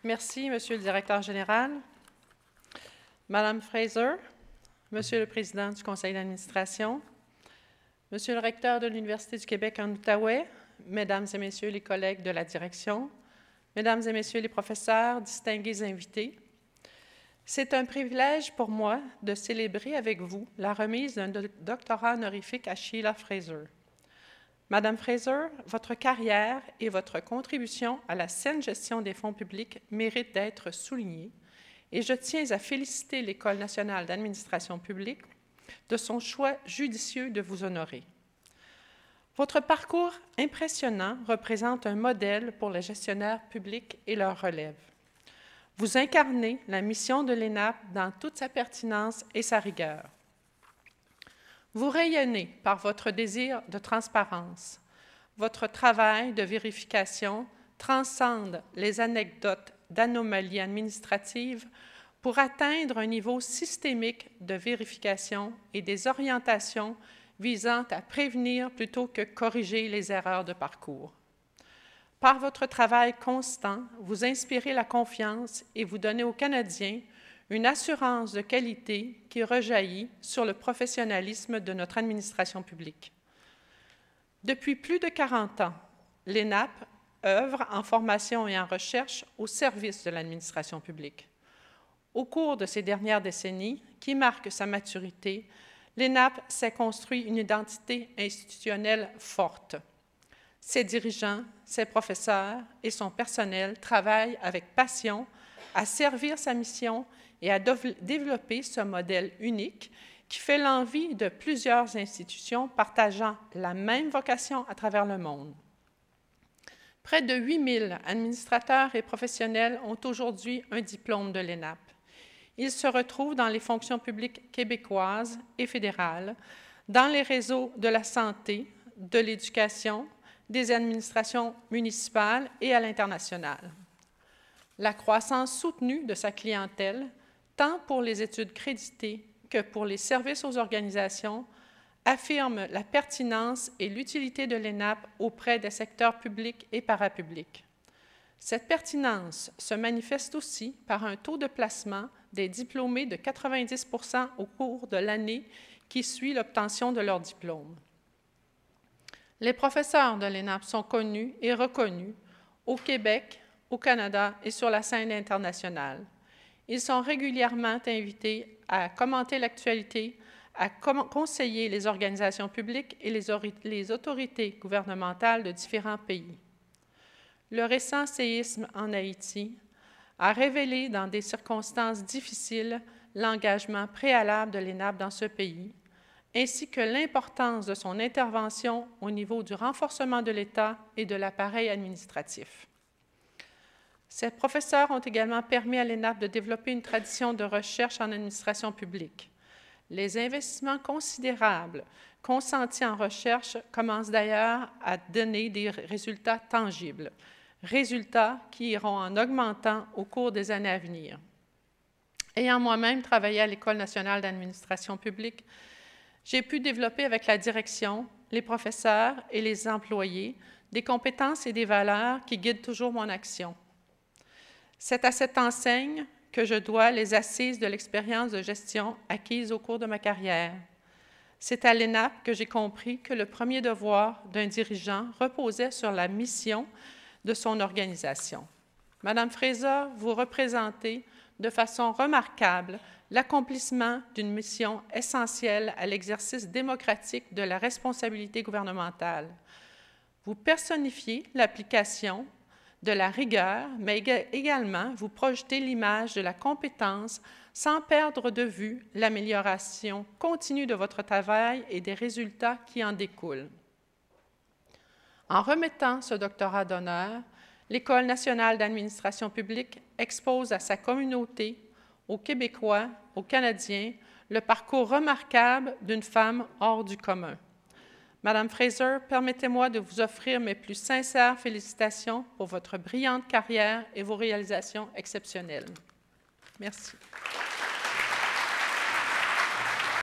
Merci, Monsieur le Directeur général. Madame Fraser, Monsieur le Président du Conseil d'administration, Monsieur le Recteur de l'Université du Québec en Outaouais, Mesdames et Messieurs les collègues de la direction, Mesdames et Messieurs les professeurs, distingués invités, c'est un privilège pour moi de célébrer avec vous la remise d'un doctorat honorifique à Sheila Fraser. Madame Fraser, votre carrière et votre contribution à la saine gestion des fonds publics méritent d'être soulignées et je tiens à féliciter l'École nationale d'administration publique de son choix judicieux de vous honorer. Votre parcours impressionnant représente un modèle pour les gestionnaires publics et leur relève. Vous incarnez la mission de l'ENAP dans toute sa pertinence et sa rigueur. Vous rayonnez par votre désir de transparence. Votre travail de vérification transcende les anecdotes d'anomalies administratives pour atteindre un niveau systémique de vérification et des orientations visant à prévenir plutôt que corriger les erreurs de parcours. Par votre travail constant, vous inspirez la confiance et vous donnez aux Canadiens une assurance de qualité qui rejaillit sur le professionnalisme de notre administration publique. Depuis plus de 40 ans, l'ENAP œuvre en formation et en recherche au service de l'administration publique. Au cours de ces dernières décennies, qui marquent sa maturité, l'ENAP s'est construit une identité institutionnelle forte. Ses dirigeants, ses professeurs et son personnel travaillent avec passion à servir sa mission et à développer ce modèle unique qui fait l'envie de plusieurs institutions partageant la même vocation à travers le monde. Près de 8000 administrateurs et professionnels ont aujourd'hui un diplôme de l'ENAP. Ils se retrouvent dans les fonctions publiques québécoises et fédérales, dans les réseaux de la santé, de l'éducation, des administrations municipales et à l'international. La croissance soutenue de sa clientèle, tant pour les études créditées que pour les services aux organisations, affirme la pertinence et l'utilité de l'ENAP auprès des secteurs publics et parapublics. Cette pertinence se manifeste aussi par un taux de placement des diplômés de 90 % au cours de l'année qui suit l'obtention de leur diplôme. Les professeurs de l'ENAP sont connus et reconnus au Québec, au Canada et sur la scène internationale. Ils sont régulièrement invités à commenter l'actualité, à conseiller les organisations publiques et les autorités gouvernementales de différents pays. Le récent séisme en Haïti a révélé dans des circonstances difficiles l'engagement préalable de l'ENAP dans ce pays, ainsi que l'importance de son intervention au niveau du renforcement de l'État et de l'appareil administratif. Ces professeurs ont également permis à l'ENAP de développer une tradition de recherche en administration publique. Les investissements considérables consentis en recherche commencent d'ailleurs à donner des résultats tangibles, résultats qui iront en augmentant au cours des années à venir. Ayant moi-même travaillé à l'École nationale d'administration publique, j'ai pu développer avec la direction, les professeurs et les employés des compétences et des valeurs qui guident toujours mon action. C'est à cette enseigne que je dois les assises de l'expérience de gestion acquise au cours de ma carrière. C'est à l'ENAP que j'ai compris que le premier devoir d'un dirigeant reposait sur la mission de son organisation. Madame Fraser, vous représentez de façon remarquable l'accomplissement d'une mission essentielle à l'exercice démocratique de la responsabilité gouvernementale. Vous personnifiez l'application de la rigueur, mais également vous projetez l'image de la compétence sans perdre de vue l'amélioration continue de votre travail et des résultats qui en découlent. En remettant ce doctorat d'honneur, l'École nationale d'administration publique expose à sa communauté, aux Québécois, aux Canadiens, le parcours remarquable d'une femme hors du commun. Madame Fraser, permettez-moi de vous offrir mes plus sincères félicitations pour votre brillante carrière et vos réalisations exceptionnelles. Merci.